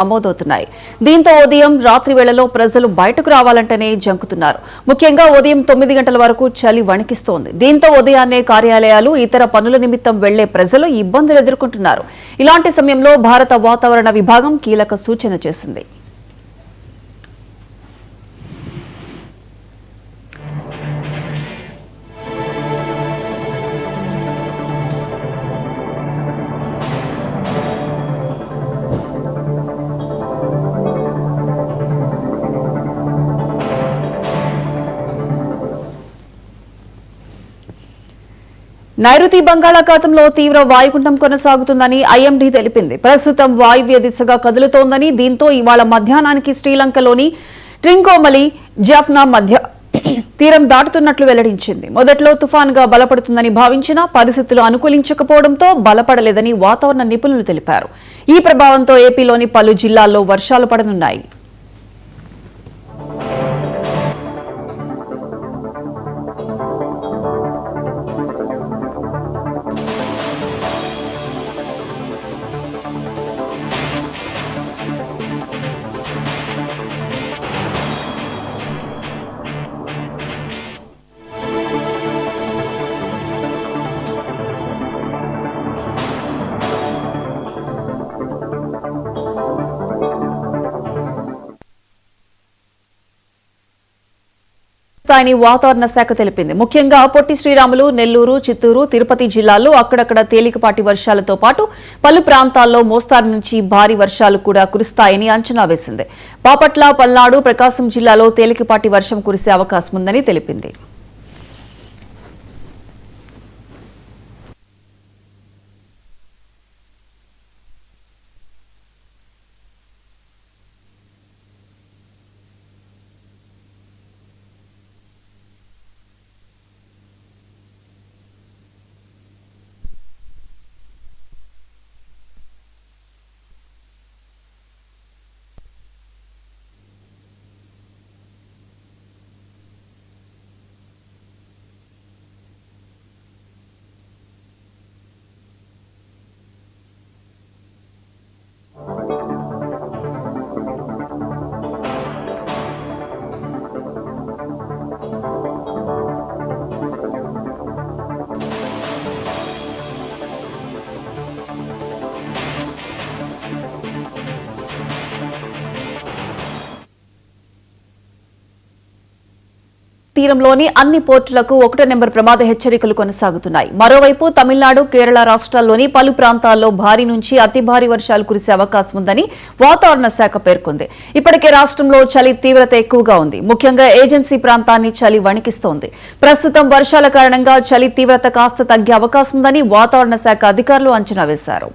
నమోదవుతున్నాయి. దీంతో ఉదయం రాత్రి వేళలో ప్రజలు బయటకు రావాలంటేనే జంకుతున్నారు. ముఖ్యంగా ఉదయం 9 గంటల వరకు చలి వణికిస్తోంది. దీంతో ఉదయాన్నే కార్యాలయాలు, ఇతర పనుల నిమిత్తం వెళ్లే ప్రజలు ఇబ్బందులు ఎదుర్కొంటున్నారు. ఇలాంటి సమయంలో భారత వాతావరణ విభాగం కీలక సూచన చేసింది. నైరుతి బంగాళాఖాతంలో తీవ్ర వాయుగుండం కొనసాగుతుందని ఐఎండీ తెలిపింది. ప్రస్తుతం వాయువ్య దిశగా కదులుతోందని, దీంతో ఇవాళ మధ్యాహ్నానికి శ్రీలంకలోని ట్రింకోమలి, జాఫ్నా మధ్య తీరం దాటుతున్నట్లు వెల్లడించింది. మొదట్లో తుఫాన్గా బలపడుతుందని భావించినా పరిస్థితులు అనుకూలించకపోవడంతో బలపడలేదని వాతావరణ నిపుణులు తెలిపారు. ఈ ప్రభావంతో ఏపీలోని పలు జిల్లాల్లో వర్షాలు పడనున్నాయి. స్థాయిని వాతావరణ శాఖ తెలిపింది. ముఖ్యంగా పొట్టి శ్రీరాములు, నెల్లూరు, చిత్తూరు, తిరుపతి జిల్లాల్లో అక్కడక్కడ తేలికపాటి వర్షాలతో పాటు పలు ప్రాంతాల్లో మోస్తారు నుంచి భారీ వర్షాలు కూడా కురుస్తాయని అంచనా వేసింది. బాపట్ల, పల్నాడు, ప్రకాశం జిల్లాలో తేలికపాటి వర్షం కురిసే అవకాశం ఉందని తెలిపింది. తీరంలోని అన్ని పోర్టులకు 1వ నెంబర్ ప్రమాద హెచ్చరికలు కొనసాగుతున్నాయి. మరోవైపు తమిళనాడు, కేరళ రాష్ట్రాల్లోని పలు ప్రాంతాల్లో భారీ నుంచి అతి భారీ వర్షాలు కురిసే అవకాశం ఉందని వాతావరణ శాఖ పేర్కొంది. ఇప్పటికే రాష్ట్రంలో చలి తీవ్రత ఎక్కువగా ఉంది. ముఖ్యంగా ఏజెన్సీ ప్రాంతాన్ని చలి వణికిస్తోంది. ప్రస్తుతం వర్షాల కారణంగా చలి తీవ్రత కాస్త తగ్గే అవకాశం ఉందని వాతావరణ శాఖ అధికారులు అంచనా వేశారు.